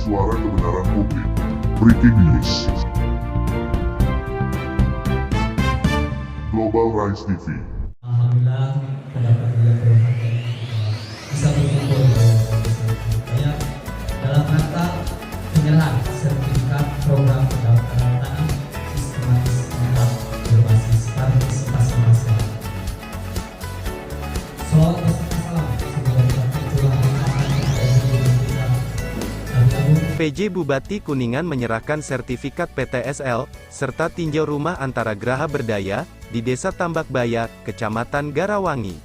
suara kebenaran publik. Breaking News. Global Rise TV. Alhamdulillah mendapat berbahagia bisa berkumpul dengan saya dalam rangka penyerahan sertifikat program pendaftaran tanah sistematis lengkap berbasis partisipasi masyarakat. Salawat beserta salam semoga dapat curahkan PJ Bupati Kuningan menyerahkan sertifikat PTSL, serta tinjau rumah antara Graha Berdaya, di Desa Tambakbaya, Kecamatan Garawangi.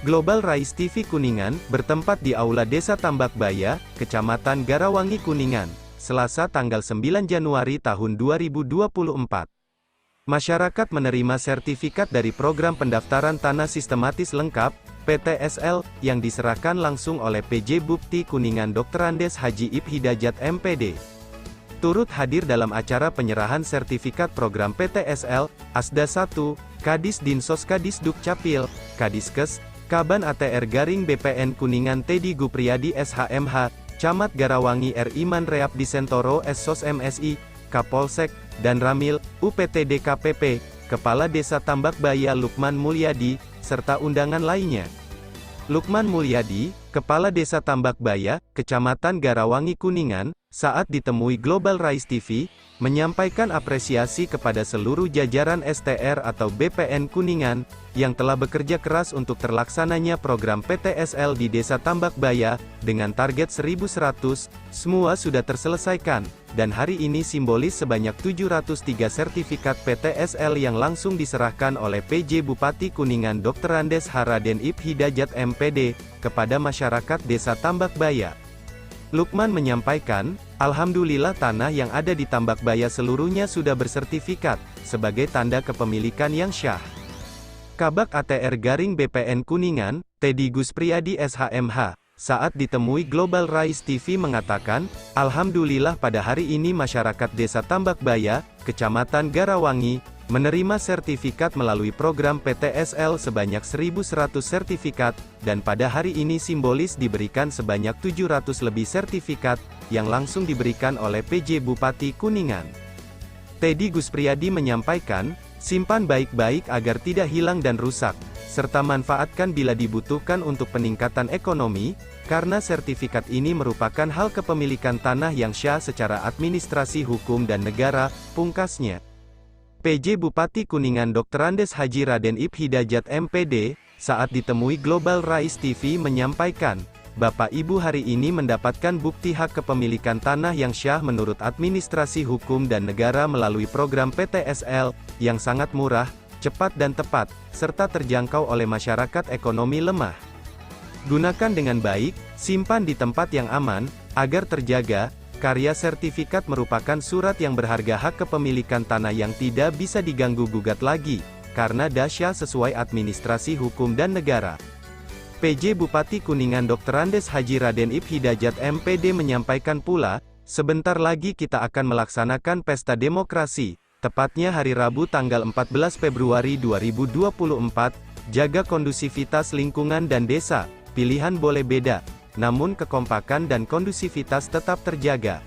Global Rise TV Kuningan, bertempat di Aula Desa Tambakbaya, Kecamatan Garawangi Kuningan, Selasa tanggal 9 Januari tahun 2024. Masyarakat menerima sertifikat dari Program Pendaftaran Tanah Sistematis Lengkap, PTSL, yang diserahkan langsung oleh PJ Bupati Kuningan Dr. Andes Haji Ip Hidayat MPD. Turut hadir dalam acara penyerahan sertifikat program PTSL, Asda 1, Kadis Dinsos Kadis Dukcapil, Kadiskes, Kaban ATR Garing BPN Kuningan Teddy Gupriyadi SHMH, Camat Garawangi R. Iman Reap Disentoro SSOS MSI, Kapolsek, dan Ramil, UPT DKPP, Kepala Desa Tambakbaya Lukman Mulyadi, serta undangan lainnya. Lukman Mulyadi, Kepala Desa Tambakbaya, Kecamatan Garawangi Kuningan, saat ditemui Global Rise TV, menyampaikan apresiasi kepada seluruh jajaran STR atau BPN Kuningan, yang telah bekerja keras untuk terlaksananya program PTSL di Desa Tambakbaya, dengan target 1.100, semua sudah terselesaikan, dan hari ini simbolis sebanyak 703 sertifikat PTSL yang langsung diserahkan oleh PJ Bupati Kuningan Dr. Andes Haraden Ip Hidayat MPD, kepada masyarakat Desa Tambakbaya. Lukman menyampaikan, Alhamdulillah tanah yang ada di Tambakbaya seluruhnya sudah bersertifikat, sebagai tanda kepemilikan yang syah. Kabak ATR Garing BPN Kuningan, Teddy Guspriyadi SHMH, saat ditemui Global Rise TV mengatakan, Alhamdulillah pada hari ini masyarakat Desa Tambakbaya, Kecamatan Garawangi, menerima sertifikat melalui program PTSL sebanyak 1.100 sertifikat, dan pada hari ini simbolis diberikan sebanyak 700 lebih sertifikat, yang langsung diberikan oleh PJ Bupati Kuningan. Teddy Guspriyadi menyampaikan, simpan baik-baik agar tidak hilang dan rusak, serta manfaatkan bila dibutuhkan untuk peningkatan ekonomi, karena sertifikat ini merupakan hal kepemilikan tanah yang syah secara administrasi hukum dan negara, pungkasnya. PJ Bupati Kuningan Dr. Andes Haji Raden Ip Hidayat MPD, saat ditemui Global Rise TV menyampaikan, Bapak Ibu hari ini mendapatkan bukti hak kepemilikan tanah yang syah menurut administrasi hukum dan negara melalui program PTSL, yang sangat murah, cepat dan tepat, serta terjangkau oleh masyarakat ekonomi lemah. Gunakan dengan baik, simpan di tempat yang aman, agar terjaga. Karya sertifikat merupakan surat yang berharga hak kepemilikan tanah yang tidak bisa diganggu-gugat lagi, karena dahsyat sesuai administrasi hukum dan negara. PJ Bupati Kuningan Dr. Andes Haji Raden Ip Hidayat MPD menyampaikan pula, sebentar lagi kita akan melaksanakan pesta demokrasi, tepatnya hari Rabu tanggal 14 Februari 2024, jaga kondusivitas lingkungan dan desa, pilihan boleh beda, namun kekompakan dan kondusivitas tetap terjaga.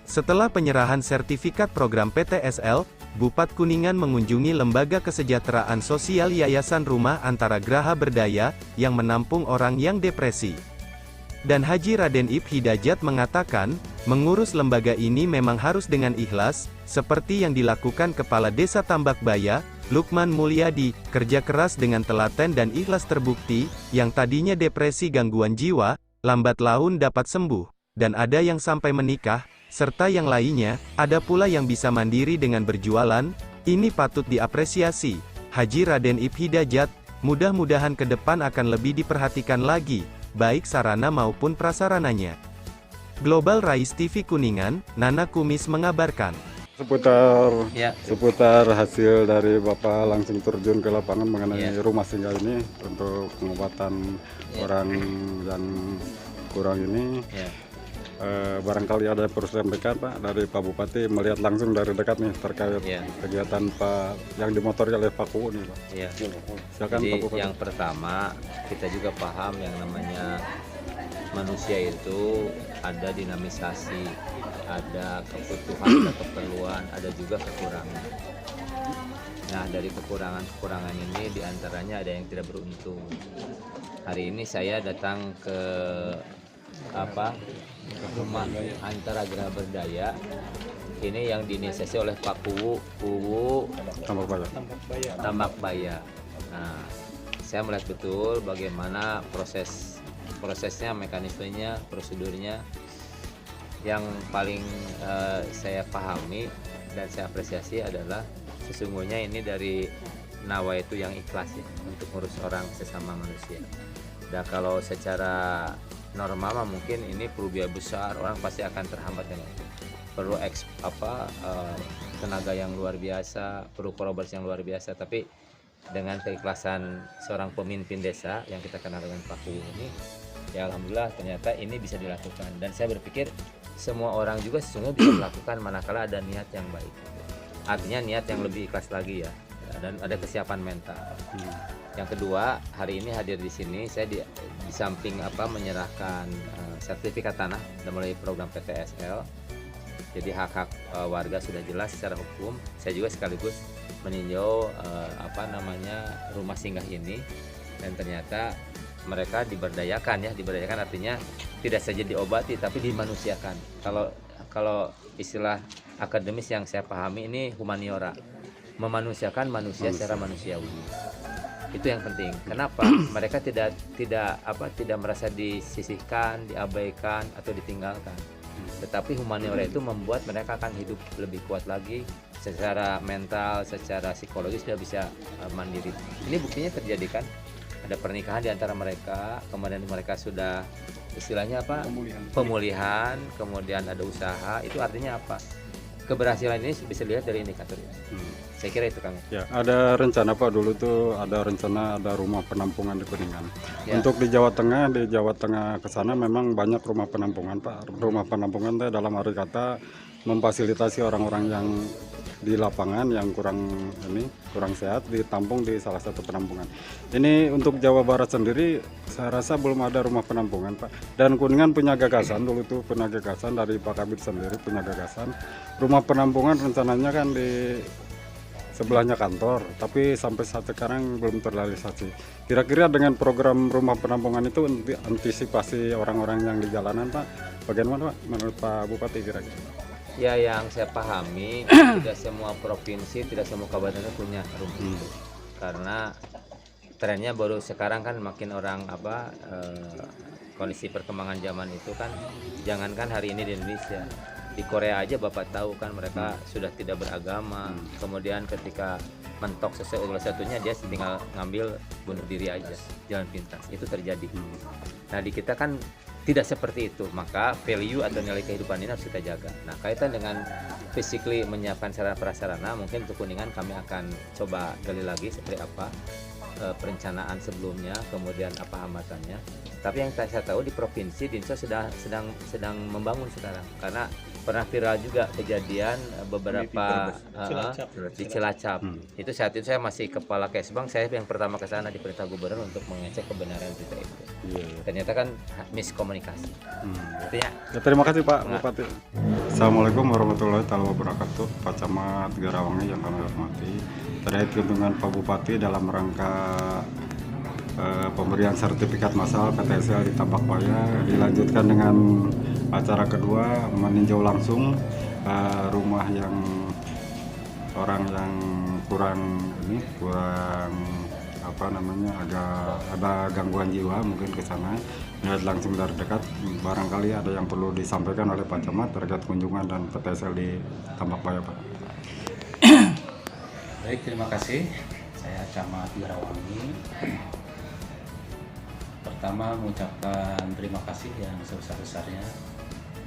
Setelah penyerahan sertifikat program PTSL, Bupat Kuningan mengunjungi Lembaga Kesejahteraan Sosial Yayasan Rumah Antara Graha Berdaya, yang menampung orang yang depresi. Dan Haji Raden Ip Hidayat mengatakan, mengurus lembaga ini memang harus dengan ikhlas, seperti yang dilakukan Kepala Desa Tambakbaya, Lukman Mulyadi, kerja keras dengan telaten dan ikhlas terbukti, yang tadinya depresi gangguan jiwa, lambat laun dapat sembuh, dan ada yang sampai menikah, serta yang lainnya, ada pula yang bisa mandiri dengan berjualan, ini patut diapresiasi. Haji Raden Ip Hidayat, mudah-mudahan ke depan akan lebih diperhatikan lagi, baik sarana maupun prasarananya. Global Rise TV Kuningan, Nana Kumis mengabarkan. Seputar hasil dari Bapak langsung terjun ke lapangan mengenai rumah singgah ini untuk pengobatan orang yang kurang ini. Barangkali ada perlu sampaikan Pak dari Pak Bupati melihat langsung dari dekat nih terkait kegiatan Pak yang dimotori oleh Pak Kuwu nih Pak. Silakan Pak Bupati. Yang pertama kita juga paham yang namanya manusia itu ada dinamisasi, ada kebutuhan, ada keperluan, ada juga kekurangan. Nah, dari kekurangan ini diantaranya ada yang tidak beruntung. Hari ini saya datang ke rumah Antara Geraha Berdaya. Ini yang diinisiasi oleh Pak Kuwu Tambak Baya. Nah, saya melihat betul bagaimana prosesnya, mekanismenya, prosedurnya. Yang paling saya pahami dan saya apresiasi adalah sesungguhnya ini dari nawa itu yang ikhlas ya, untuk ngurus orang sesama manusia. Dan kalau secara normal mungkin ini perlu biaya besar, orang pasti akan terhambat dengan itu. Perlu tenaga yang luar biasa, perlu kolaborasi yang luar biasa. Tapi dengan keikhlasan seorang pemimpin desa yang kita kenal dengan Pak Kuwu ini, ya alhamdulillah ternyata ini bisa dilakukan. Dan saya berpikir semua orang juga sesungguhnya bisa melakukan manakala ada niat yang baik. Artinya niat yang lebih ikhlas lagi ya, dan ada kesiapan mental. Yang kedua, hari ini hadir di sini saya di samping menyerahkan sertifikat tanah dan melalui program PTSL. Jadi hak-hak warga sudah jelas secara hukum. Saya juga sekaligus meninjau rumah singgah ini, dan ternyata mereka diberdayakan ya. Diberdayakan artinya tidak saja diobati tapi dimanusiakan. Kalau istilah akademis yang saya pahami ini humaniora, memanusiakan manusia secara manusiawi. Itu yang penting. Kenapa? Mereka tidak merasa disisihkan, diabaikan atau ditinggalkan. Tetapi humaniora itu membuat mereka akan hidup lebih kuat lagi secara mental, secara psikologis sudah bisa mandiri. Ini buktinya terjadi kan? Ada pernikahan di antara mereka, kemudian mereka sudah istilahnya pemulihan, kemudian ada usaha. Itu artinya apa? Keberhasilan ini bisa dilihat dari indikator ini. Saya kira itu, Kang. Ya, ada rencana Pak dulu tuh ada rumah penampungan di Kuningan. Ya. Untuk di Jawa Tengah ke sana memang banyak rumah penampungan Pak. Rumah penampungan itu dalam arti kata memfasilitasi orang-orang yang di lapangan yang kurang sehat ditampung di salah satu penampungan. Ini untuk Jawa Barat sendiri saya rasa belum ada rumah penampungan Pak. Dan Kuningan punya gagasan dulu tuh, dari Pak Kabid sendiri punya gagasan rumah penampungan rencananya kan di sebelahnya kantor, tapi sampai saat sekarang belum terrealisasi. Kira-kira dengan program rumah penampungan itu antisipasi orang-orang yang di jalanan Pak, bagaimana Pak menurut Pak Bupati kira-kira? Ya, yang saya pahami tidak semua provinsi, tidak semua kabupaten punya rumah itu. Karena trennya baru sekarang kan makin orang kondisi perkembangan zaman itu kan, jangankan hari ini di Indonesia, di Korea aja Bapak tahu kan mereka sudah tidak beragama. Kemudian ketika mentok sesuatu satunya dia tinggal ngambil bunuh diri aja, jalan pintas. Itu terjadi. Nah, di kita kan tidak seperti itu, maka value atau nilai kehidupan ini harus kita jaga. Nah, kaitan dengan physically menyiapkan sarana prasarana, mungkin untuk Kuningan kami akan coba gali lagi seperti apa perencanaan sebelumnya, kemudian apa hambatannya. Tapi yang saya tahu di provinsi Dinso sedang membangun sekarang, karena pernah viral juga kejadian beberapa di Cilacap. Itu saat itu saya masih kepala Kesbang, saya yang pertama ke sana di perintah gubernur untuk mengecek kebenaran berita itu. Ternyata kan miskomunikasi. Ya, terima kasih Pak Bupati. Assalamualaikum warahmatullahi wabarakatuh. Pak Camat Garawangi yang kami hormati, terkait kunjungan Pak Bupati dalam rangka pemberian sertifikat massal PTSL di Tambak Baya dilanjutkan dengan acara kedua meninjau langsung rumah yang orang yang kurang agak ada gangguan jiwa mungkin ke sana. Melihat langsung dari dekat, barangkali ada yang perlu disampaikan oleh Pak Camat terkait kunjungan dan PTSL di Tambak Baya Pak. Baik, terima kasih. Saya Camat Garawangi. Pertama mengucapkan terima kasih yang sebesar-besarnya,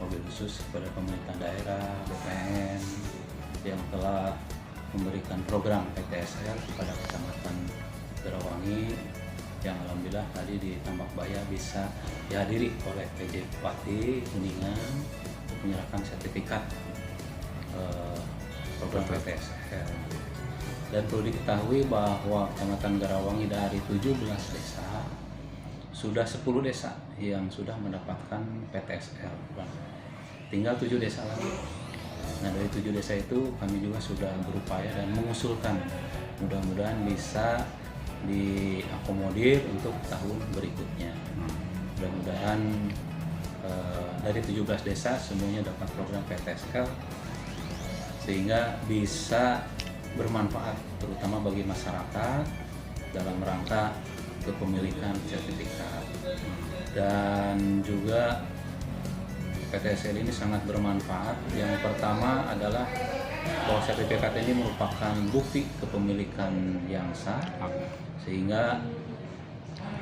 mobil khusus kepada pemerintah daerah, BPN yang telah memberikan program PTSL kepada Kecamatan Garawangi, yang alhamdulillah tadi di Tambak Baya bisa dihadiri oleh PJ Bupati Kuningan untuk menyerahkan sertifikat program PTSL. Dan perlu diketahui bahwa Kecamatan Garawangi dari 17 desa sudah 10 desa yang sudah mendapatkan PTSL. Tinggal 7 desa lagi. Nah, dari 7 desa itu kami juga sudah berupaya dan mengusulkan, mudah-mudahan bisa diakomodir untuk tahun berikutnya. Mudah-mudahan dari 17 desa semuanya dapat program PTSL sehingga bisa bermanfaat terutama bagi masyarakat dalam rangka kepemilikan sertifikat. Dan juga PTSL ini sangat bermanfaat. Yang pertama adalah bahwa sertifikat ini merupakan bukti kepemilikan yang sah sehingga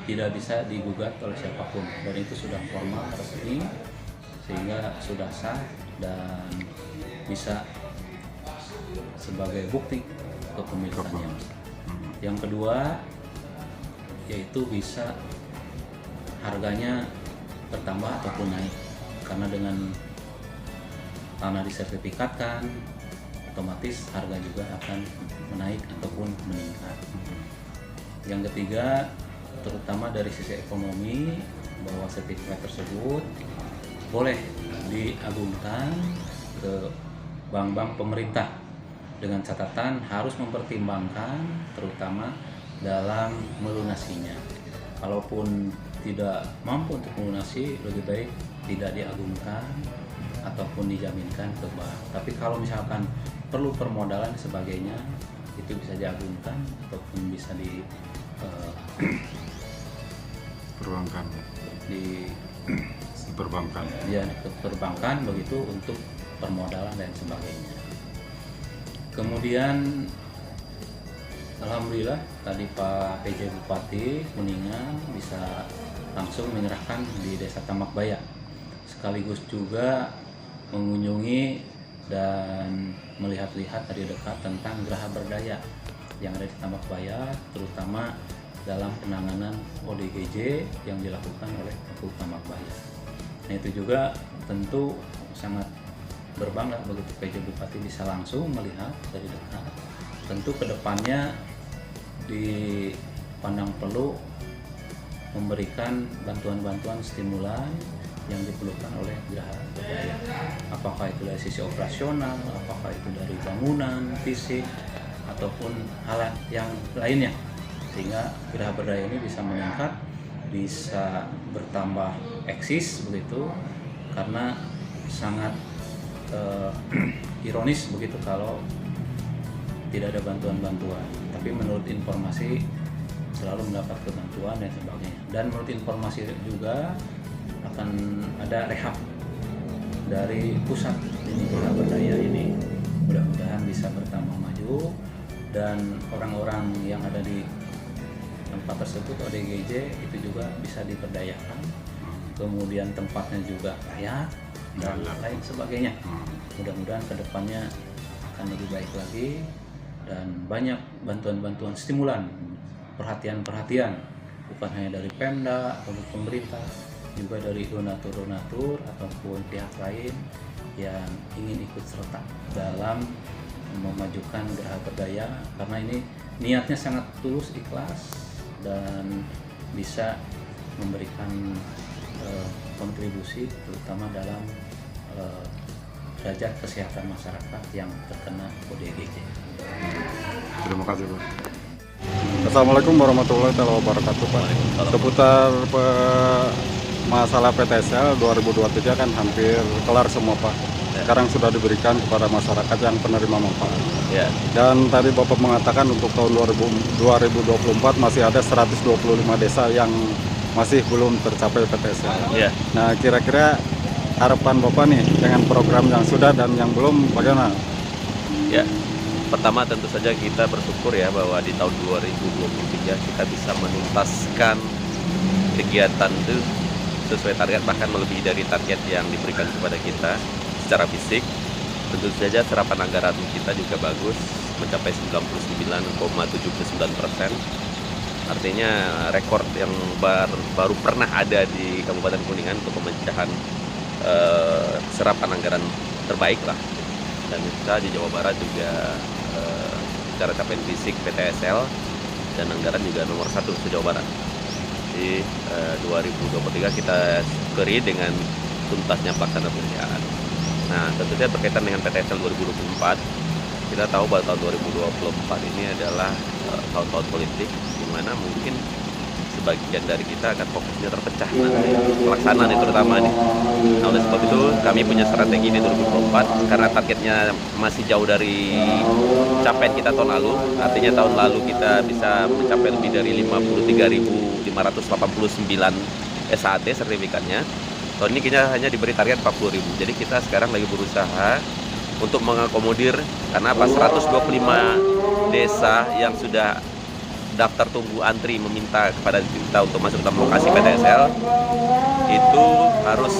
tidak bisa digugat oleh siapapun, dan itu sudah formal resmi sehingga sudah sah dan bisa sebagai bukti kepemilikan yang sah. Yang kedua yaitu bisa harganya bertambah ataupun naik, karena dengan tanah disertifikatkan otomatis harga juga akan menaik ataupun meningkat. Yang ketiga, terutama dari sisi ekonomi, bahwa sertifikat tersebut boleh diagungkan ke bank-bank pemerintah dengan catatan harus mempertimbangkan terutama dalam melunasinya. Kalaupun tidak mampu untuk melunasi, lebih baik tidak diagungkan ataupun dijaminkan ke bank. Tapi kalau misalkan perlu permodalan dan sebagainya, itu bisa diagungkan ataupun bisa perbankan di perbankan. Ya, ke perbankan begitu untuk permodalan dan sebagainya. Kemudian alhamdulillah tadi Pak PJ Bupati Kuningan bisa langsung menyerahkan di Desa Tambak Baya, sekaligus juga mengunjungi dan melihat-lihat dari dekat tentang Geraha Berdaya yang ada di Tambak Baya, terutama dalam penanganan ODGJ yang dilakukan oleh Kapul Tambak Baya. Nah, itu juga tentu sangat berbangga begitu PJ Bupati bisa langsung melihat dari dekat. Tentu kedepannya dipandang perlu memberikan bantuan-bantuan stimulan yang diperlukan oleh Geraha Berdaya. Apakah itu dari sisi operasional, apakah itu dari bangunan, fisik, ataupun hal yang lainnya. Sehingga Geraha Berdaya ini bisa meningkat, bisa bertambah eksis begitu, karena sangat ironis begitu kalau tidak ada bantuan-bantuan. Tapi menurut informasi selalu mendapat bantuan dan sebagainya. Dan menurut informasi juga akan ada rehab dari pusat ini Geraha Berdaya ini. Mudah-mudahan bisa bertambah maju dan orang-orang yang ada di tempat tersebut ODGJ itu juga bisa diberdayakan. Kemudian tempatnya juga layak dan lain sebagainya. Mudah-mudahan kedepannya akan lebih baik lagi dan banyak bantuan-bantuan stimulan, perhatian-perhatian bukan hanya dari Pemda atau pemerintah, juga dari donatur-donatur ataupun pihak lain yang ingin ikut serta dalam memajukan Geraha Berdaya, karena ini niatnya sangat tulus, ikhlas, dan bisa memberikan kontribusi terutama dalam derajat kesehatan masyarakat yang terkena ODGJ. Terima kasih, Pak. Assalamualaikum warahmatullahi wabarakatuh, Pak. Seputar masalah PTSL 2023 kan hampir kelar semua, Pak. Sekarang sudah diberikan kepada masyarakat yang penerima manfaat. Ya. Dan tadi Bapak mengatakan untuk tahun 2024 masih ada 125 desa yang masih belum tercapai PTSL. Ya. Nah, kira-kira harapan Bapak nih dengan program yang sudah dan yang belum bagaimana? Ya, pertama tentu saja kita bersyukur ya bahwa di tahun 2023 kita bisa menuntaskan kegiatan itu sesuai target, bahkan melebihi dari target yang diberikan kepada kita secara fisik. Tentu saja serapan anggaran kita juga bagus, mencapai 99,79%. Artinya rekor yang baru pernah ada di Kabupaten Kuningan untuk pemecahan serapan anggaran terbaik lah. Dan kita di Jawa Barat juga secara capaian fisik PTSL dan anggaran juga nomor 1 se Jawa Barat. Jadi 2023 kita syukuri dengan tuntasnya pelaksanaan pemilihan. Nah, tentunya berkaitan dengan PTSL 2024, kita tahu bahwa tahun 2024 ini adalah tahun-tahun politik, di mana mungkin sebagian dari kita akan fokusnya terpecah nanti pelaksanaan itu terutama nih. Nah, oleh sebab itu kami punya strategi di 2024 karena targetnya masih jauh dari capaian kita tahun lalu. Artinya tahun lalu kita bisa mencapai lebih dari 53.589 SAT sertifikatnya. Tahun ini kita hanya diberi target 40.000. Jadi kita sekarang lagi berusaha untuk mengakomodir karena apa 125 desa yang sudah daftar tunggu antri meminta kepada kita untuk masuk dalam lokasi PTSL itu harus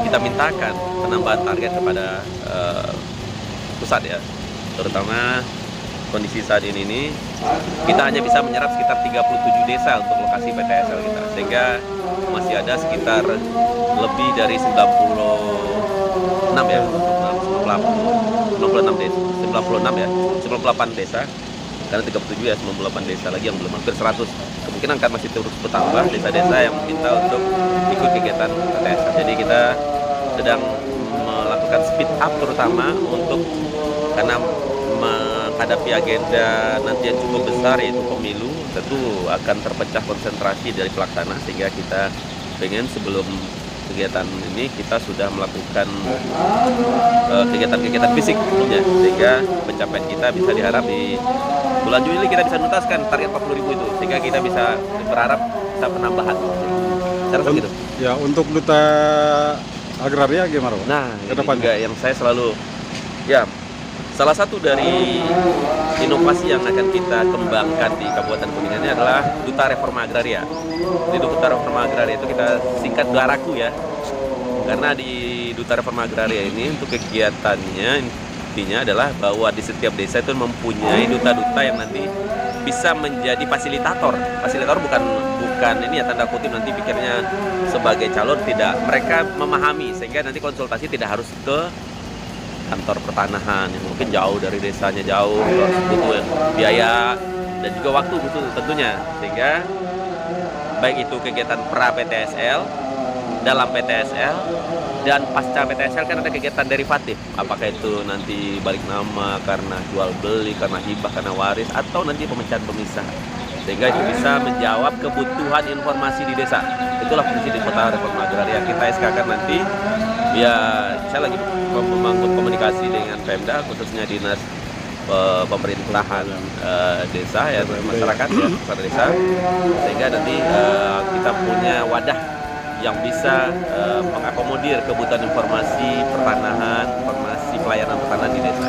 kita mintakan penambahan target kepada pusat ya, terutama kondisi saat ini kita hanya bisa menyerap sekitar 37 desa untuk lokasi PTSL kita, sehingga masih ada sekitar lebih dari 96 ya, 98 desa, karena 37 ya 98 desa lagi yang belum, hampir 100, kemungkinan akan masih terus bertambah desa-desa yang meminta untuk ikut kegiatan PTSL. Jadi kita sedang melakukan speed up terutama untuk karena menghadapi agenda nanti yang cukup besar yaitu pemilu, tentu akan terpecah konsentrasi dari pelaksana, sehingga kita pengen sebelum kegiatan ini kita sudah melakukan kegiatan-kegiatan fisik tentunya, sehingga pencapaian kita bisa diharap di bulan Juli kita bisa menuntaskan target 40.000 itu, sehingga kita bisa berharap bisa penambahan. Saya rasa gitu. Ya, untuk duta agraria gimana, Pak? Nah, ini juga yang saya selalu salah satu dari inovasi yang akan kita kembangkan di Kabupaten Kuningan ini adalah Duta Reforma Agraria. Di Duta Reforma Agraria itu kita singkat Daraku ya. Karena di Duta Reforma Agraria ini untuk kegiatannya intinya adalah bahwa di setiap desa itu mempunyai duta-duta yang nanti bisa menjadi fasilitator. Fasilitator bukan ini ya tanda kutip nanti pikirnya sebagai calon, tidak. Mereka memahami sehingga nanti konsultasi tidak harus ke kantor pertanahan yang mungkin jauh dari desanya, jauh, butuh biaya dan juga waktu butuh tentunya, sehingga baik itu kegiatan pra PTSL, dalam PTSL, dan pasca PTSL kan ada kegiatan derivatif, apakah itu nanti balik nama karena jual beli, karena hibah, karena waris, atau nanti pemecahan pemisah, sehingga itu bisa menjawab kebutuhan informasi di desa. Itulah fungsi di Kota Reforma Agraria. Kita SK-kan nanti ya, saya lagi membangun komunikasi dengan Pemda, khususnya dinas pemerintahan desa ya, masyarakat ya, kepala desa, sehingga nanti kita punya wadah yang bisa mengakomodir kebutuhan informasi pertanahan, informasi pelayanan pertanahan di desa.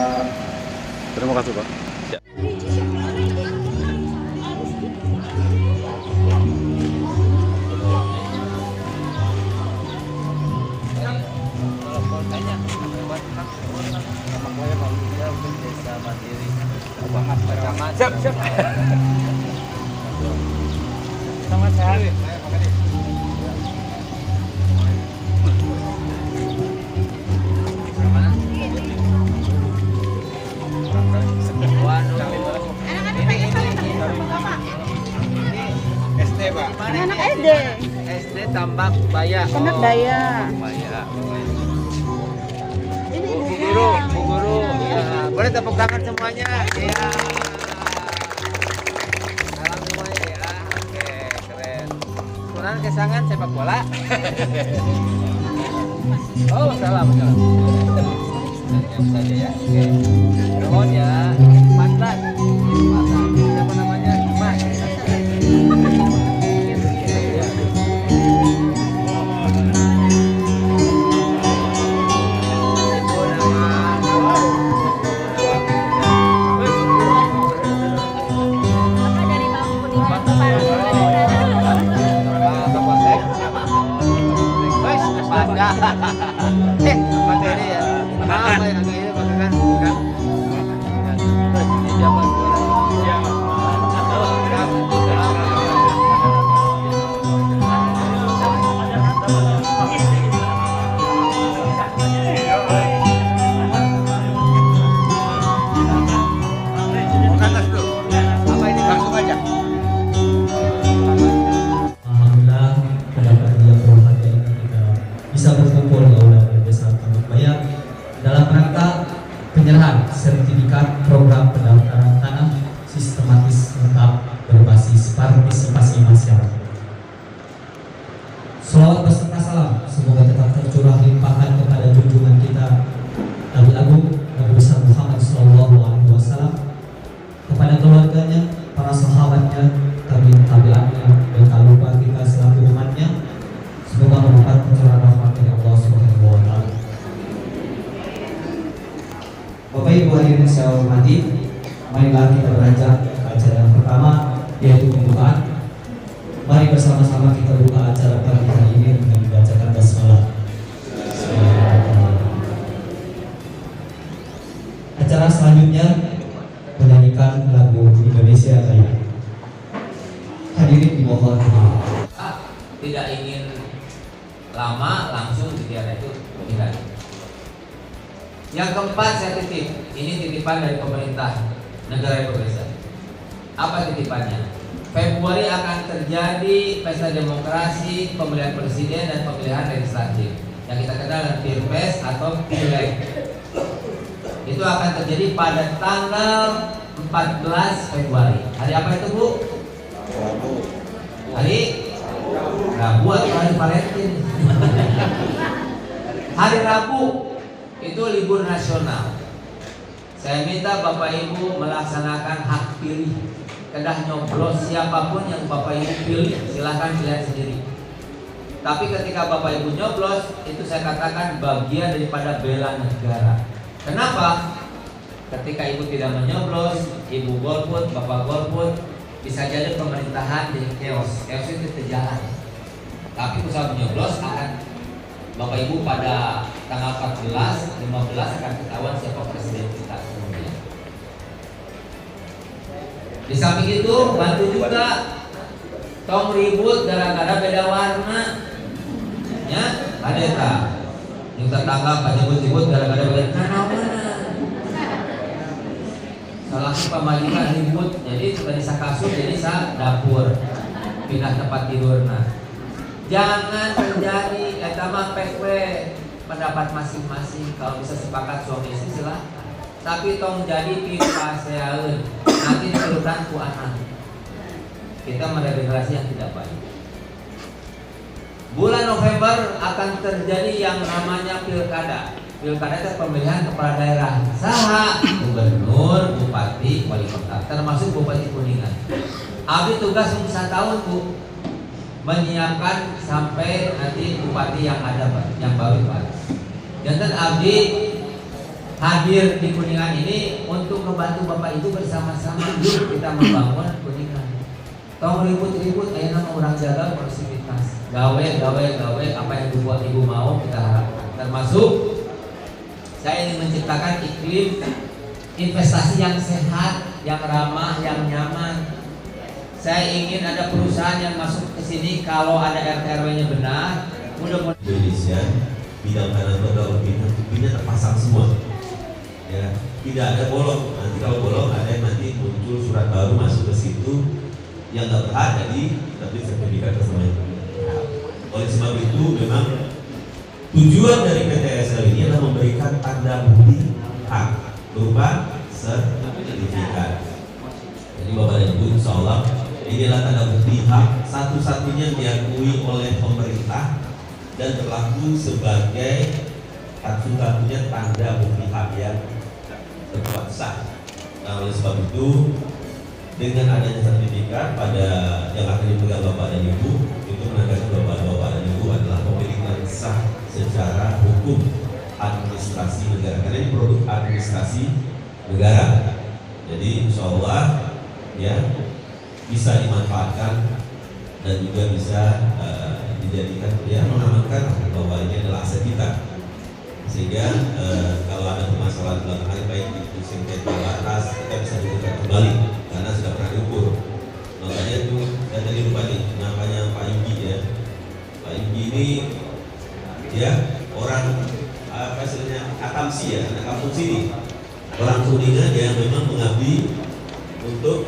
Terima kasih, Pak. Ya. Siap. Sangat sehat. SD, Pak. Anak SD. SD Tambak Baya. Anak Daya. Baya. Ini Bu guru. Ya, boleh tepuk tangan semuanya. Ya. Salam semuanya ya. Oke, keren. Kurang kesangan sepak bola. Oh, salam. Saja ya. Oke. Mohon ya. Mantan. Siapa namanya? Mas. Materi ya. Apa yang agak ini pakai kan? Apa ini langsung aja? hadirin yang saya hormati, marilah kita beranjak ke acara yang pertama, yaitu pembukaan. Mari bersama-sama kita buka acara pagi hari ini dengan membacakan basmalah. Acara selanjutnya menyanyikan lagu Indonesia Raya. Hadirin dimohon tidak ingin lama, langsung bicara itu tidak. Yang keempat saya titip, ini titipan dari pemerintah negara Indonesia. Apa titipannya? Februari akan terjadi pesta demokrasi, pemilihan presiden dan pemilihan legislatif yang kita kenal dengan Pilpres atau Pileg. Itu akan terjadi pada tanggal 14 Februari. Hari apa itu, Bu? Hari Rabu atau hari Valentine? Hari Rabu itu libur nasional. Saya minta Bapak Ibu melaksanakan hak pilih. Kedah nyoblos siapapun yang Bapak Ibu pilih, silahkan pilihan sendiri. Tapi ketika Bapak Ibu nyoblos, itu saya katakan bagian daripada bela negara. Kenapa? Ketika Ibu tidak menyoblos, Ibu golput, Bapak golput, bisa jadi pemerintahan jadi chaos. Chaos itu terjalan. Tapi usaha menyoblos akan Bapak Ibu pada tanggal 14, 15 akan ketahuan siapa presiden kita. Di samping itu bantu juga tong ribut gara-gara beda warna. Ya, ada tak? Yang tertangkap ribut-ribut gara-gara beda warna. Salah pemajikan ribut, jadi sudah bisa kasur, jadi sa dapur, pindah tempat tidur. Nah, jangan terjadi etama PW pendapat masing-masing. Kalau bisa sepakat suami istri silahkan. Tapi tong jadi pipaseaeun nanti diturutan ku anak. Kita meregenerasi yang tidak baik. Bulan November akan terjadi yang namanya pilkada. Pilkada itu pemilihan kepala daerah, saha gubernur, bupati, wali kota, termasuk Bupati Kuningan. Abdi tugas 1 tahun, Bu, menyiapkan sampai nanti bupati yang ada, yang baru Pak. Jangan Abdi hadir di Kuningan ini untuk membantu Bapak Ibu bersama-sama. Yuk kita membangun Kuningan. Tong ribut-ribut, ayo nama orang jaga konektivitas. Gawe, apa yang dibuat Ibu mau kita harapkan. Termasuk saya ingin menciptakan iklim investasi yang sehat, yang ramah, yang nyaman. Saya ingin ada perusahaan yang masuk ke sini kalau ada RT/RW-nya benar. Mudah-mudahan Indonesia bidang tanah modal bina terpasang semua. Ya, tidak ada bolong. Nanti kalau bolong ada yang nanti muncul surat baru masuk ke situ yang nggak berhak jadi tapi sertifikat tersebut. Oleh sebab itu memang tujuan dari PTSL ini adalah memberikan tanda bukti hak berupa sertifikat. Jadi Bapak dan Ibu, insya Allah inilah tanda bukti hak satu-satunya diakui oleh pemerintah dan berlaku sebagai satu-satunya tanda bukti hak yang terkuat sah. Nah, oleh sebab itu dengan adanya sertifikat pada yang akan dipegang Bapak dan Ibu itu menandakan Bapak dan Ibu adalah pemilikan sah secara hukum administrasi negara, karena ini produk administrasi negara. Jadi insya Allah ya bisa dimanfaatkan dan juga bisa dijadikan ya mengamankan bahwa ini adalah aset kita. Sehingga kalau ada permasalahan belakangan baik itu sengketa atas kita bisa dibuka kembali karena sudah pernah diukur. Makanya itu saya tadi lupa nih namanya Pak Inggi ya. Pak Inggi ini ya orang apa istilahnya akamsi ya, anak kampung sini, orang Kuningan yang memang mengabdi untuk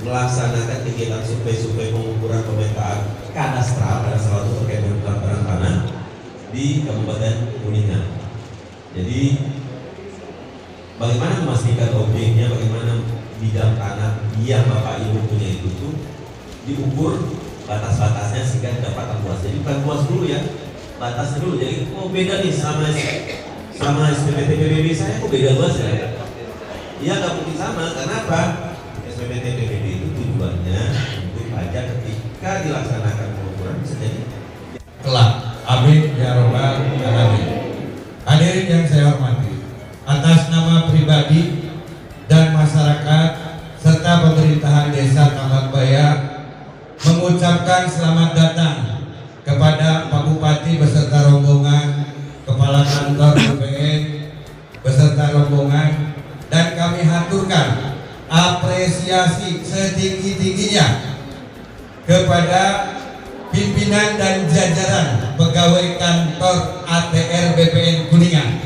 melaksanakan kegiatan survei pengukuran pemetaan kadastral pada salah satu terkait dengan pelanggaran tanah di Kabupaten Kuningan. Jadi bagaimana memastikan objeknya, bagaimana bidang tanah yang Bapak Ibu punya itu tuh diukur batas-batasnya sehingga didapatkan luas. Jadi bukan luas dulu ya, batasnya dulu. Jadi beda nih sama SPPT PBB saya kok beda luas ya? Iya nggak mungkin sama. Kenapa? SPPT PBB itu tujuannya untuk aja ketika dilaksanakan pengukuran bisa jadi kelak. Amin ya robbal alamin. Hadirin yang saya hormati, atas nama pribadi mengucapkan selamat datang kepada Pak Bupati beserta rombongan, Kepala Kantor BPN beserta rombongan, dan kami haturkan apresiasi setinggi-tingginya kepada pimpinan dan jajaran pegawai kantor ATR BPN Kuningan.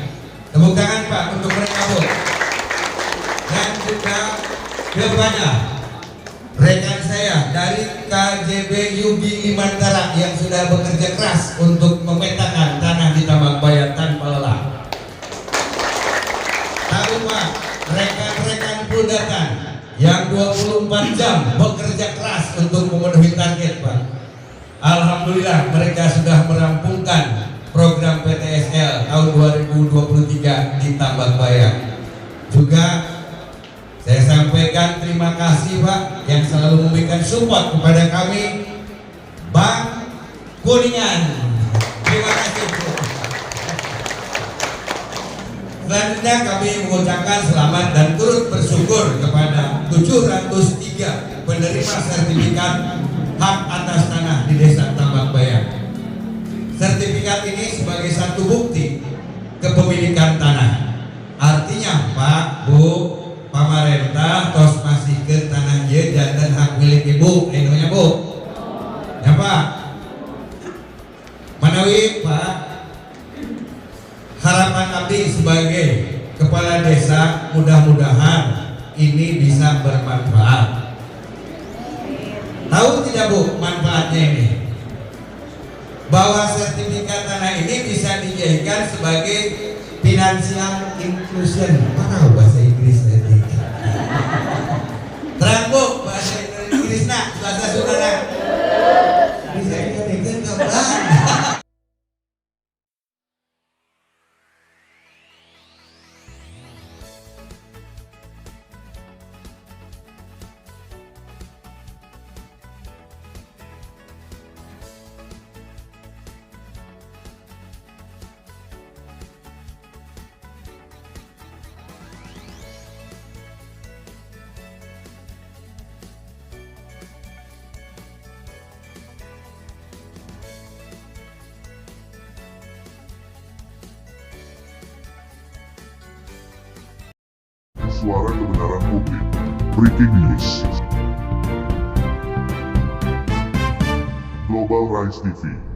Tepuk tangan Pak untuk mereka, Bu. Dan juga kepada rekan saya dari KJB Yubi Limantara yang sudah bekerja keras untuk memetakan tanah di Tambak Bayan tanpa lelah. Tahu Pak, rekan-rekan Pundatan yang 24 jam bekerja keras untuk memenuhi target Pak. Alhamdulillah mereka sudah merampungkan program PTSL tahun 2023 di Tambak Bayan. Juga saya sampaikan terima kasih Pak yang selalu memberikan support kepada kami, Bank Kuningan. Terima kasih Bu. Selanjutnya kami mengucapkan selamat dan turut bersyukur kepada 703 penerima sertifikat hak atas tanah di Desa Tambak Bayan. Sertifikat ini sebagai satu bukti kepemilikan tanah. Artinya Pak, Bu, pemerintah tos masih ke tanah ye dan hak milik ibu, enonya Bu. Ya Pak. Manawi Pak, harapan abdi sebagai kepala desa mudah-mudahan ini bisa bermanfaat. Tahu tidak Bu manfaatnya ini? Bahwa sertifikat tanah ini bisa dijadikan sebagai financial inclusion. Mana bahasa Inggris tadi? Terang Bu, bahasa Inggris nak, bahasa saudara. Bisa dikatakan kebetulan. Suara kebenaran publik. Breaking News. Global Rise TV.